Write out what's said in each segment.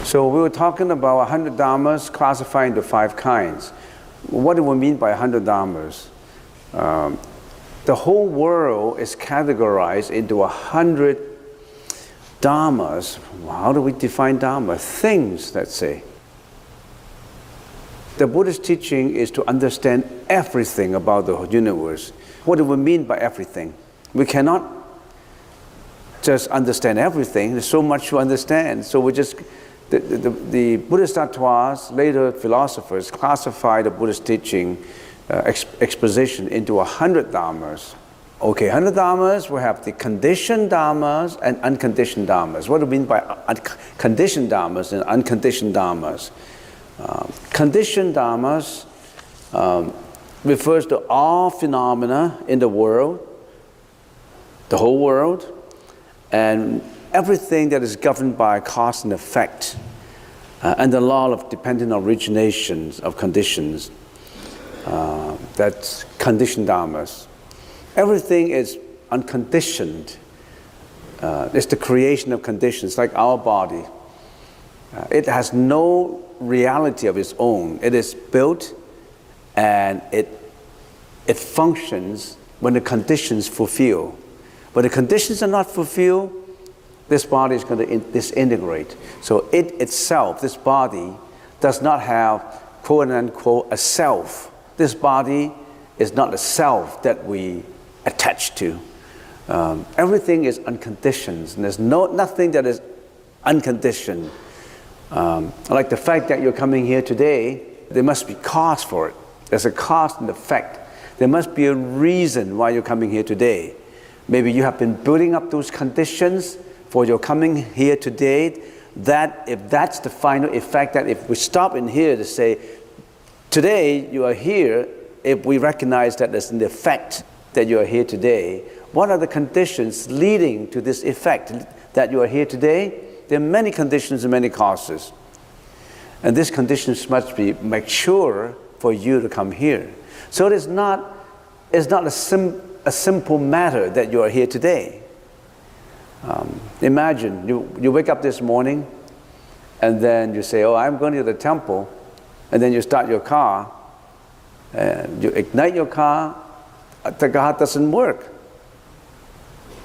So we were talking about 100 dhammas classified into 5 kinds. What do we mean by 100 dhammas? The whole world is categorized into 100 dhammas. How do we define dhamma? Things, let's say. The Buddhist teaching is to understand everything about the universe. What do we mean by everything? We cannot just understand everything. There's so much to understand. So we just... The Buddhist tattvas, later philosophers, classified the Buddhist teaching exposition into 100 dhammas. Okay, 100 dhammas, we have the conditioned dhammas and unconditioned dhammas. What do we mean by conditioned dhammas and unconditioned dhammas? Conditioned dhammas refers to all phenomena in the world, the whole world, and everything that is governed by cause and effect, and the law of dependent originations of conditions. That's conditioned dhammas. Everything is unconditioned. It's the creation of conditions, like our body. It has no reality of its own. It is built and it functions when the conditions fulfill. When the conditions are not fulfilled, this body is going to disintegrate. So it itself, this body, does not have, quote unquote, a self. This body is not a self that we attach to. Everything is unconditioned, and there's nothing that is unconditioned. Like the fact that you're coming here today, there must be cause for it. There's a cause and effect. There must be a reason why you're coming here today. Maybe you have been building up those conditions for your coming here today, that if that's the final effect, that if we stop in here to say, today you are here, if we recognize that there's an effect that you are here today, what are the conditions leading to this effect that you are here today? There are many conditions and many causes. And these conditions must be mature for you to come here. So it's not a simple matter that you are here today. Imagine you wake up this morning and then you say, oh, I'm going to the temple, and then you start your car and you ignite your car, the car doesn't work.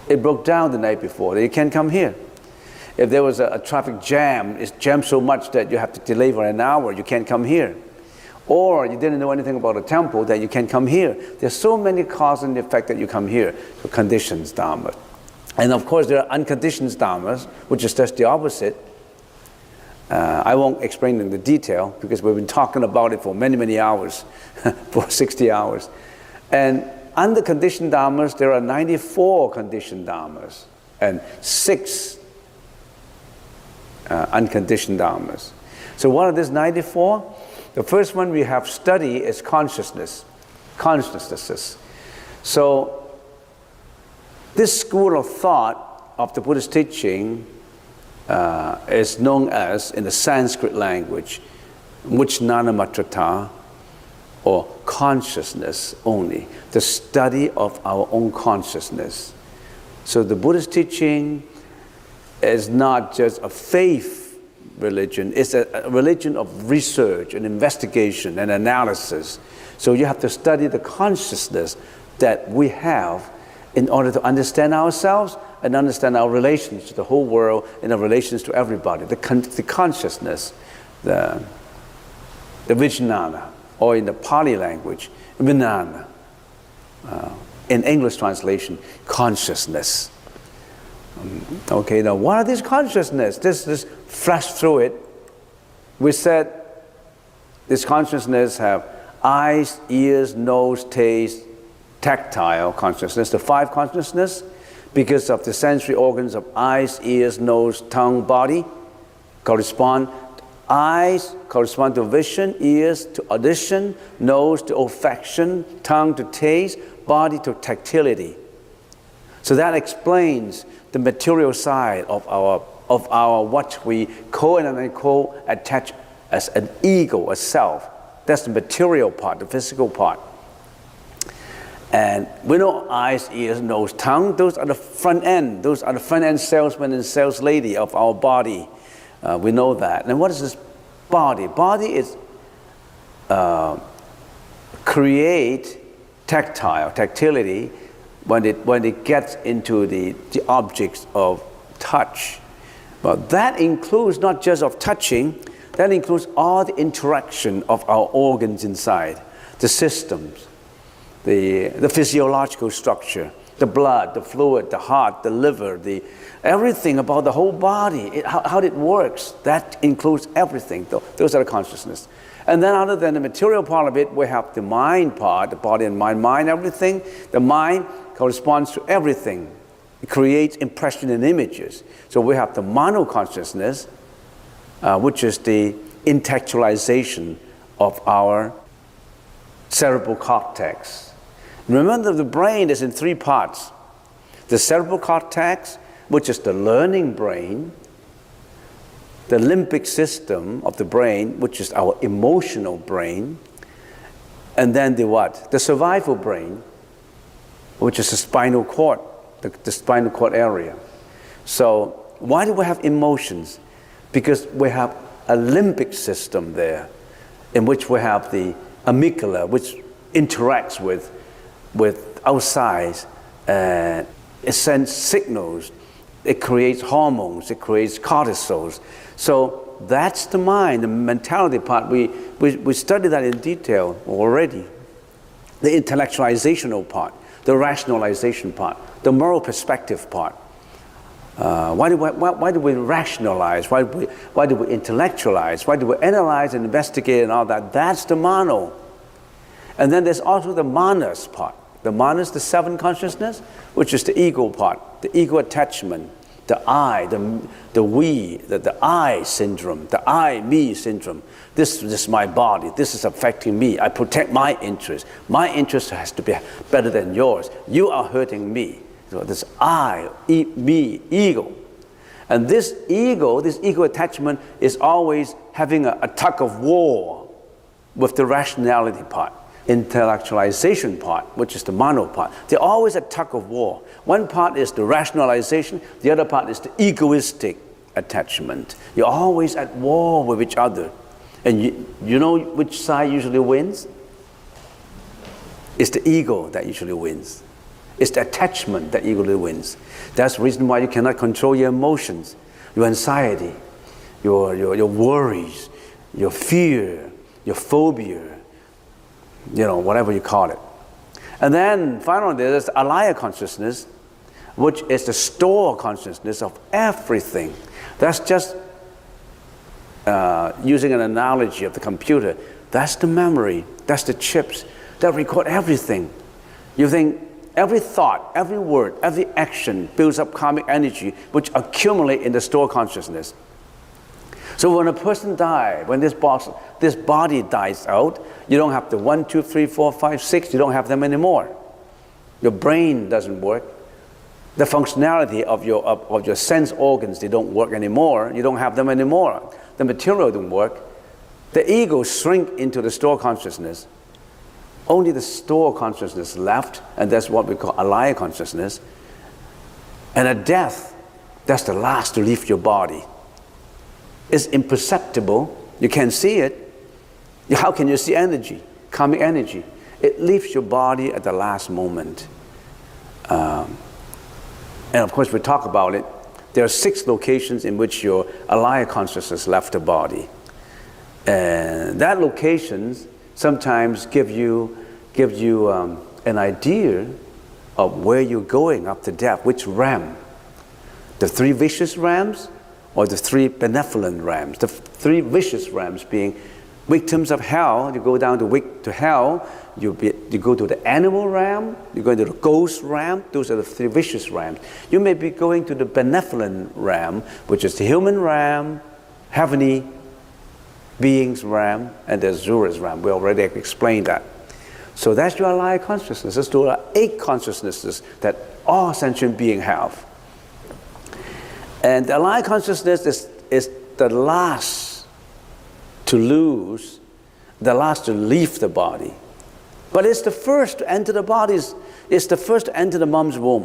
It broke down the night before, you can't come here. If there was a traffic jam, it's jammed so much that you have to delay for an hour, you can't come here. Or you didn't know anything about a temple, that you can't come here. There's so many cause and effect that you come here. So conditions, dhamma. And of course there are unconditioned dhammas, which is just the opposite. I won't explain in the detail because we've been talking about it for many hours, for 60 hours. And under conditioned dhammas, there are 94 conditioned dhammas and 6 unconditioned dhammas. So what are these 94? The first one we have study is consciousness, consciousnesses. So this school of thought of the Buddhist teaching is known as, in the Sanskrit language, Vijnanamatrata, or consciousness only, the study of our own consciousness. So the Buddhist teaching is not just a faith religion, it's a religion of research and investigation and analysis. So you have to study the consciousness that we have in order to understand ourselves and understand our relations to the whole world and our relations to everybody. The consciousness, the vijnana, or in the Pali language, vijnana. In English translation, consciousness. Okay, now what are these consciousness? Just flash through it. We said this consciousness have eyes, ears, nose, taste, tactile consciousness, the 5 consciousness, because of the sensory organs of eyes, ears, nose, tongue, body correspond. Eyes correspond to vision, ears to audition, nose to olfaction, tongue to taste, body to tactility. So that explains the material side of our of our what we quote and unquote attach as an ego, a self. That's the material part, the physical part. And we know eyes, ears, nose, tongue, those are the front end. Those are the front end salesmen and sales lady of our body. We know that. And what is this body? Body is create tactility when it gets into the objects of touch. But that includes not just of touching, that includes all the interaction of our organs inside, the systems, the physiological structure, the blood, the fluid, the heart, the liver, everything about the whole body, how it works. That includes everything. Those are the consciousness. And then other than the material part of it, we have the mind part, the body and mind, everything. The mind corresponds to everything. It creates impression and images. So we have the mano consciousness, which is the intellectualization of our cerebral cortex. Remember, the brain is in three parts. The cerebral cortex, which is the learning brain, the limbic system of the brain, which is our emotional brain, and then the what? The survival brain, which is the spinal cord, the spinal cord area. So why do we have emotions? Because we have a limbic system there, in which we have the amygdala, which interacts with outside, it sends signals, it creates hormones, it creates cortisols. So that's the mind, the mentality part. We studied that in detail already. The intellectualizational part, the rationalization part, the moral perspective part. Why do we rationalize? Why do we intellectualize? Why do we analyze and investigate and all that? That's the mano. And then there's also the manas part. The manas, the seven consciousness, which is the ego part, the ego attachment, the I, the we, the I syndrome, the I, me syndrome. This is my body. This is affecting me. I protect my interest. My interest has to be better than yours. You are hurting me. So this I, me, ego. And this ego attachment is always having a tug of war with the rationality part, intellectualization part, which is the mano part. They're always a tug of war. One part is the rationalization, the other part is the egoistic attachment. You're always at war with each other. And you know which side usually wins? It's the ego that usually wins. It's the attachment that usually wins. That's the reason why you cannot control your emotions, your anxiety, your worries, your fear, your phobia, whatever you call it. And then finally there's the alaya consciousness, which is the store consciousness of everything. That's just using an analogy of the computer. That's the memory, that's the chips that record everything. You think every thought, every word, every action builds up karmic energy, which accumulate in the store consciousness. So when a person dies, when this body dies out, you don't have the 1, 2, 3, 4, 5, 6, you don't have them anymore. Your brain doesn't work. The functionality of your sense organs, they don't work anymore. You don't have them anymore. The material don't work. The ego shrink into the store consciousness. Only the store consciousness left, and that's what we call alaya consciousness. And at death, that's the last to leave your body. It's imperceptible. You can't see it. How can you see energy, karmic energy? It leaves your body at the last moment. And of course, we talk about it. There are 6 locations in which your alaya consciousness left the body. And that locations sometimes give you an idea of where you're going after death, which realm. The 3 vicious realms or the 3 benevolent realms. The 3 vicious realms being victims of hell, you go down to hell, you go to the animal realm, you go into the ghost realm. Those are the 3 vicious realms. You may be going to the benevolent realm, which is the human realm, heavenly beings realm, and the Azura's realm. We already explained that. So that's your alaya consciousness. That's the 8 consciousnesses that all sentient beings have. And the alive consciousness is the last to lose, the last to leave the body. But it's the first to enter the body, it's the first to enter the mom's womb.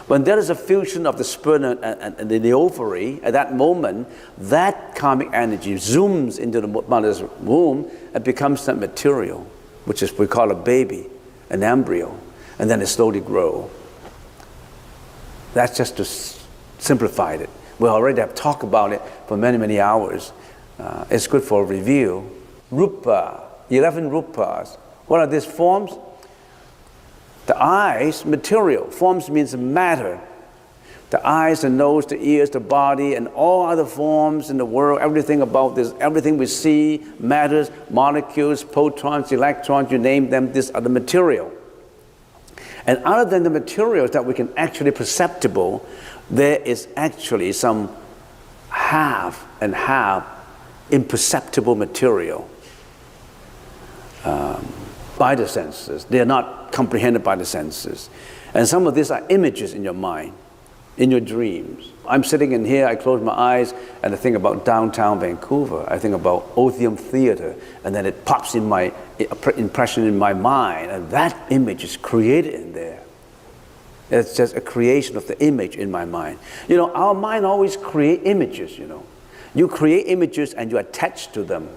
When there is a fusion of the sperm and the ovary, at that moment, that karmic energy zooms into the mother's womb and becomes that material, which is we call a baby, an embryo, and then it slowly grows. That's just to simplify it. We already have talked about it for many, many hours. It's good for a review. Rupa, 11 rupas. What are these forms? The eyes, material. Forms means matter. The eyes, the nose, the ears, the body, and all other forms in the world, everything about this, everything we see, matters, molecules, protons, electrons, you name them, these are the material. And other than the materials that we can actually perceptible, there is actually some half and half imperceptible material by the senses. They are not comprehended by the senses. And some of these are images in your mind, in your dreams. I'm sitting in here, I close my eyes, and I think about downtown Vancouver. I think about Odeum Theatre, and then it pops in my impression in my mind, and that image is created in there. It's just a creation of the image in my mind. You know, our mind always create images, you know. You create images and you attach to them.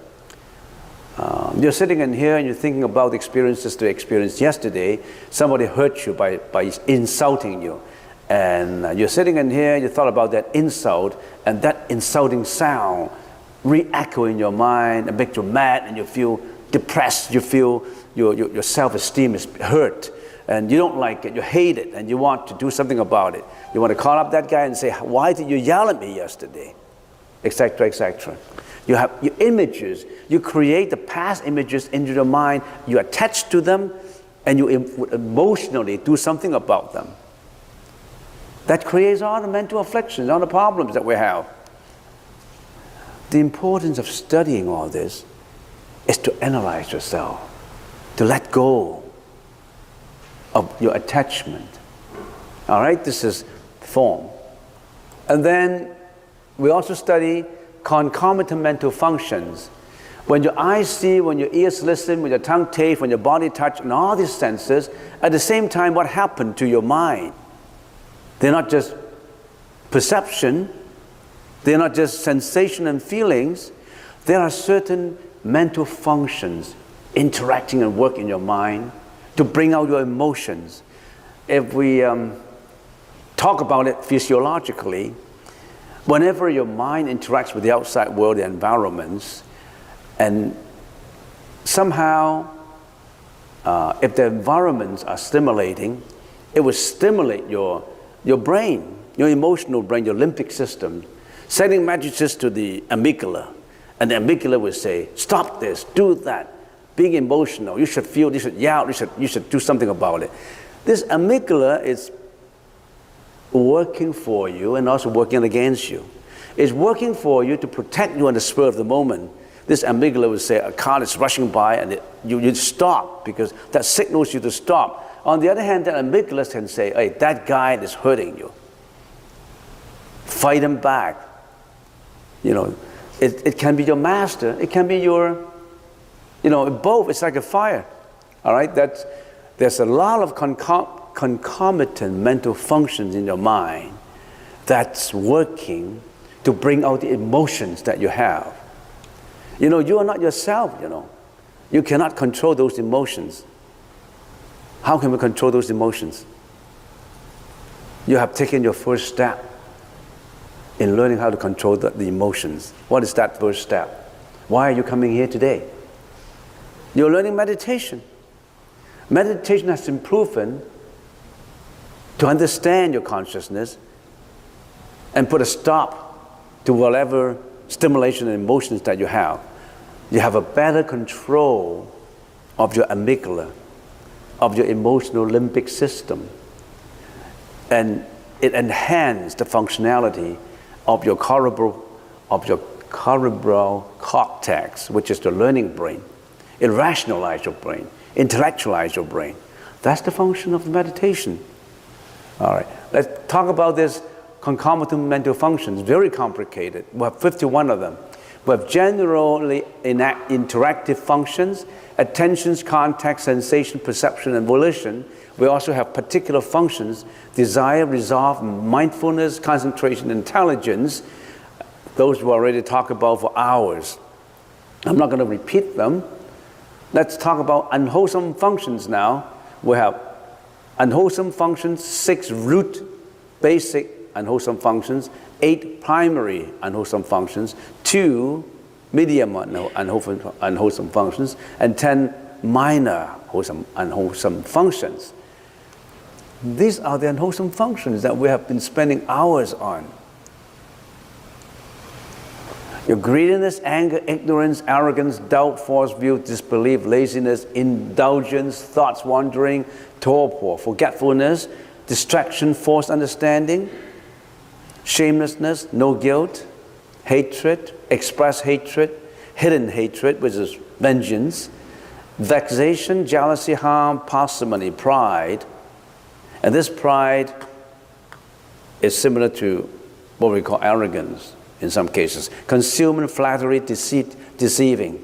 You're sitting in here and you're thinking about the experiences you experienced yesterday. Somebody hurt you by insulting you. And you're sitting in here, you thought about that insult, and that insulting sound re-echo in your mind and make you mad, and you feel depressed, you feel your self-esteem is hurt, and you don't like it, you hate it, and you want to do something about it. You want to call up that guy and say, why did you yell at me yesterday? Etc., etc. You have your images, you create the past images into your mind, you attach to them, and you emotionally do something about them. That creates all the mental afflictions, all the problems that we have. The importance of studying all this is to analyze yourself, to let go of your attachment. All right, this is form. And then we also study concomitant mental functions. When your eyes see, when your ears listen, when your tongue taste, when your body touch, and all these senses, at the same time, what happened to your mind? They're not just perception, they're not just sensation and feelings, there are certain mental functions interacting and work in your mind to bring out your emotions. If we talk about it physiologically, whenever your mind interacts with the outside world, the environments, and somehow, if the environments are stimulating, it will stimulate your brain, your emotional brain, your limbic system, sending messages to the amygdala. And the amygdala will say, stop this, do that, being emotional, you should feel, you should yell, you should do something about it. This amygdala is working for you and also working against you. It's working for you to protect you on the spur of the moment. This amygdala will say, a car is rushing by, and you stop because that signals you to stop. On the other hand, that amygdala can say, hey, that guy is hurting you. Fight him back. You know, it can be your master, it can be your, you know, both. It's like a fire. All right, there's a lot of concomitant mental functions in your mind that's working to bring out the emotions that you have. You know, you are not yourself, you know. You cannot control those emotions. How can we control those emotions? You have taken your first step in learning how to control the emotions. What is that first step? Why are you coming here today? You're learning meditation. Meditation has been proven to understand your consciousness and put a stop to whatever stimulation and emotions that you have. You have a better control of your amygdala, of your emotional limbic system, and it enhances the functionality of your cerebral cortex, which is the learning brain. It rationalizes your brain, intellectualizes your brain. That's the function of meditation. All right, let's talk about this concomitant mental functions, very complicated. We have 51 of them. We have generally interactive functions, attentions, contact, sensation, perception, and volition. We also have particular functions, desire, resolve, mindfulness, concentration, intelligence. Those we already talked about for hours. I'm not going to repeat them. Let's talk about unwholesome functions now. We have unwholesome functions, 6 root basic unwholesome functions, 8 primary unwholesome functions, 2 medium unwholesome functions, and 10 minor unwholesome functions. These are the unwholesome functions that we have been spending hours on. Your greediness, anger, ignorance, arrogance, doubt, false view, disbelief, laziness, indulgence, thoughts wandering, torpor, forgetfulness, distraction, false understanding, shamelessness, no guilt, hatred, expressed hatred, hidden hatred, which is vengeance, vexation, jealousy, harm, parsimony, pride. And this pride is similar to what we call arrogance in some cases. Concealment, flattery, deceit, deceiving.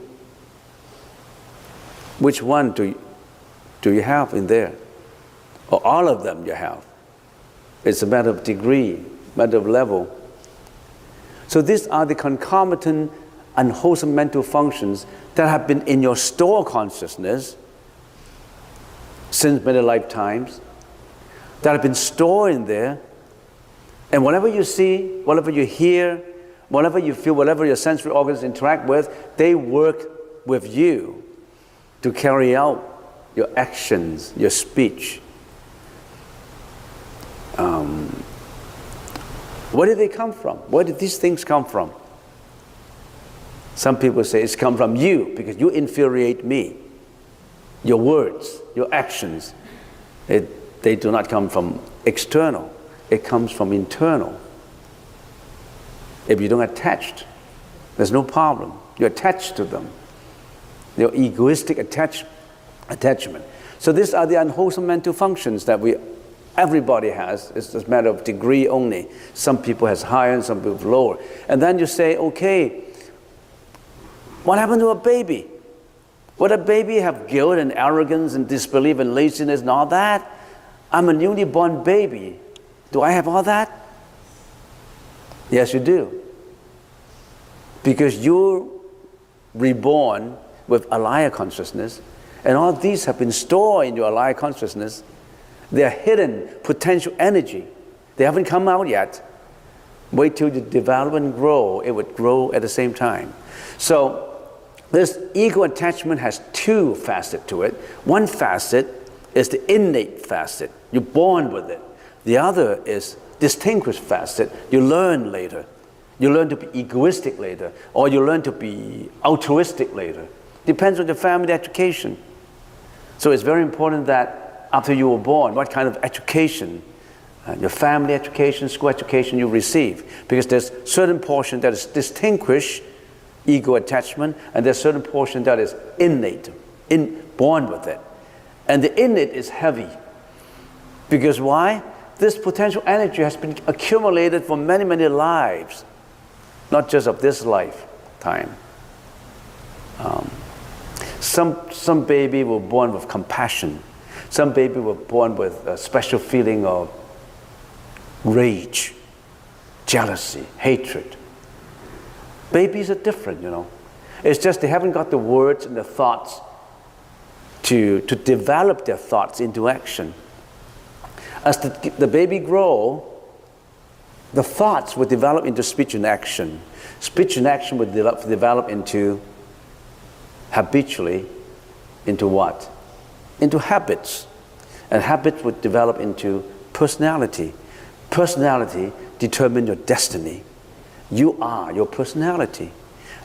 Which one do you have in there? Or all of them you have? It's a matter of degree, matter of level. So these are the concomitant unwholesome mental functions that have been in your store consciousness since many lifetimes, that have been stored in there. And whatever you see, whatever you hear, whatever you feel, whatever your sensory organs interact with, they work with you to carry out your actions, your speech. Where did they come from? Where did these things come from? Some people say it's come from you because you infuriate me. Your words, your actions, they do not come from external. It comes from internal. If you don't attach, there's no problem. You're attached to them. Your egoistic attachment. So these are the unwholesome mental functions that everybody has. It's a matter of degree only. Some people has higher and some people have lower. And then you say, okay, what happened to a baby? Would a baby have guilt and arrogance and disbelief and laziness and all that? I'm a newly born baby. Do I have all that? Yes, you do. Because you're reborn with alaya consciousness, and all these have been stored in your alaya consciousness. They are hidden potential energy. They haven't come out yet. Wait till you develop and grow. It would grow at the same time. So this ego attachment has 2 facets to it. One facet is the innate facet. You're born with it. The other is distinguished facet. You learn later. You learn to be egoistic later, or you learn to be altruistic later. Depends on your family education. So it's very important that after you were born, what kind of education, your family education, school education you receive. Because there's certain portion that is distinguished ego attachment, and there's certain portion that is innate, born with it. And the innate is heavy. Because why? This potential energy has been accumulated for many, many lives, not just of this lifetime. Some baby were born with compassion. Some baby were born with a special feeling of rage, jealousy, hatred. Babies are different, you know. It's just they haven't got the words and the thoughts to develop their thoughts into action. As the baby grows, the thoughts will develop into speech and action. Speech and action will develop into, habitually, into what? Into habits. And habits would develop into personality. Personality determines your destiny. You are your personality.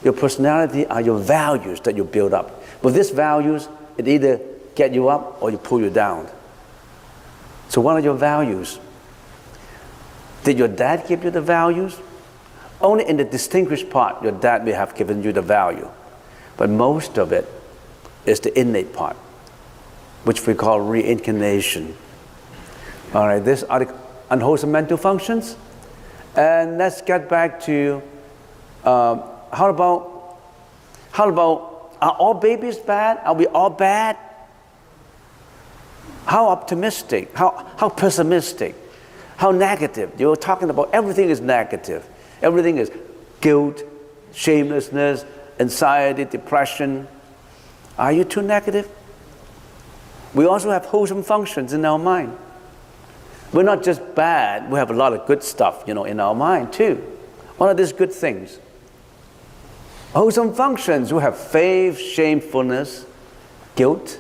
Your personality are your values that you build up. With these values, it either get you up or you pull you down. So what are your values? Did your dad give you the values? Only in the distinguished part, your dad may have given you the value. But most of it is the innate part, which we call reincarnation. All right, these are the unwholesome mental functions. And let's get back to how about are all babies bad? Are we all bad? How optimistic? How pessimistic? How negative? You're talking about everything is negative. Everything is guilt, shamelessness, anxiety, depression. Are you too negative? We also have wholesome functions in our mind. We're not just bad, we have a lot of good stuff, in our mind too. What are these good things? Wholesome functions, we have faith, shamefulness, guilt,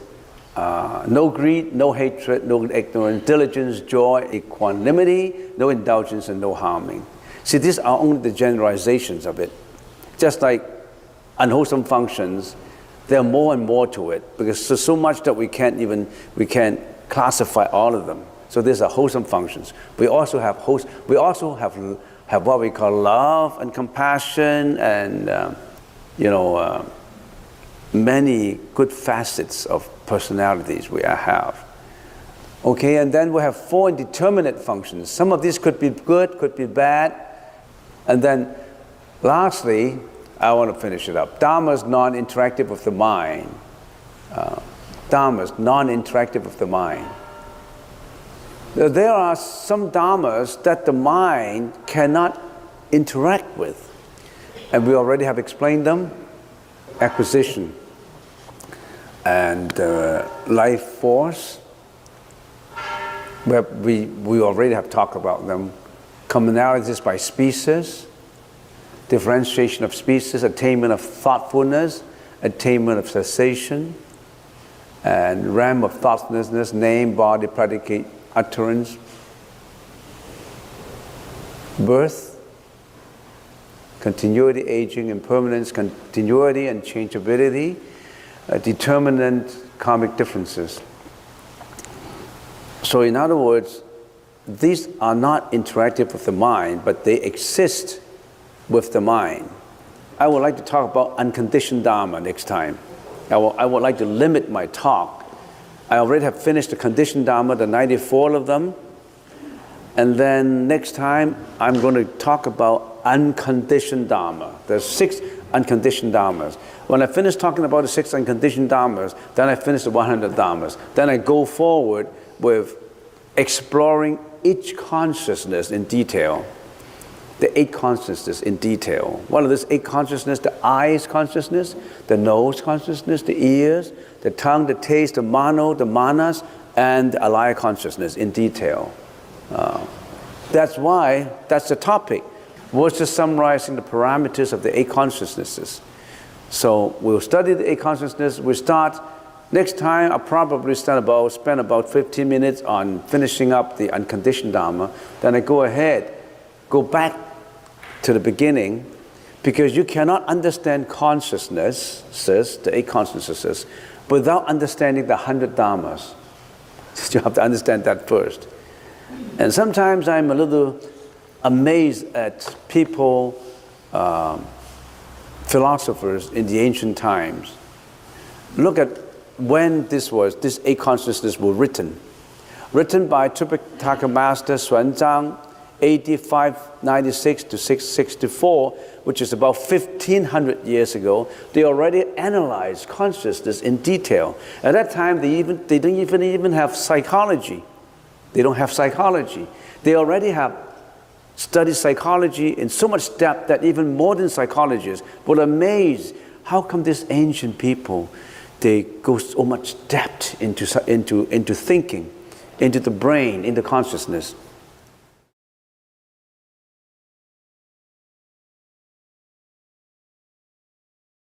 no greed, no hatred, no ignorance, diligence, joy, equanimity, no indulgence, and no harming. See, these are only the generalizations of it. Just like unwholesome functions, there are more and more to it because there's so much that we can't classify all of them. So these are wholesome functions. We also have what we call love and compassion and many good facets of personalities we have. Okay, and then we have 4 indeterminate functions. Some of these could be good, could be bad. And then lastly, I want to finish it up. Dharma is non-interactive with the mind. Dharma is non-interactive with the mind. There are some dharmas that the mind cannot interact with. And we already have explained them. Acquisition and life force. We already have talked about them. Commonalities by species, differentiation of species, attainment of thoughtfulness, attainment of cessation, and realm of thoughtlessness, name, body, predicate, utterance, birth, continuity, aging, impermanence, continuity and changeability, determinant karmic differences. So in other words, these are not interactive with the mind, but they exist with the mind. I would like to talk about unconditioned Dharma next time. I would like to limit my talk. I already have finished the conditioned Dharma, the 94 of them. And then next time, I'm going to talk about unconditioned Dharma. There's 6 unconditioned Dharmas. When I finish talking about the 6 unconditioned Dharmas, then I finish the 100 Dharmas. Then I go forward with exploring each consciousness in detail. The 8 consciousnesses in detail. What are these 8 consciousnesses? The eyes consciousness, the nose consciousness, the ears, the tongue, the taste, the mano, the manas, and the alaya consciousness in detail. That's the topic. We're just summarizing the parameters of the 8 consciousnesses. So we'll study the 8 consciousnesses. We'll start next time. I'll probably spend about 15 minutes on finishing up the unconditioned Dharma. Then I go back to the beginning, because you cannot understand consciousnesses, the 8 consciousnesses, without understanding the 100 Dharmas. You have to understand that first. And sometimes I'm a little amazed at people, philosophers in the ancient times. Look at when these 8 consciousnesses were written. Written by Tripitaka Master Xuanzang, AD 596 to 664, which is about 1500 years ago. They already analyzed consciousness in detail. At that time, they don't even have psychology. They don't have psychology. They already have studied psychology in so much depth that even modern psychologists were amazed. How come these ancient people, they go so much depth into thinking, into the brain, into consciousness?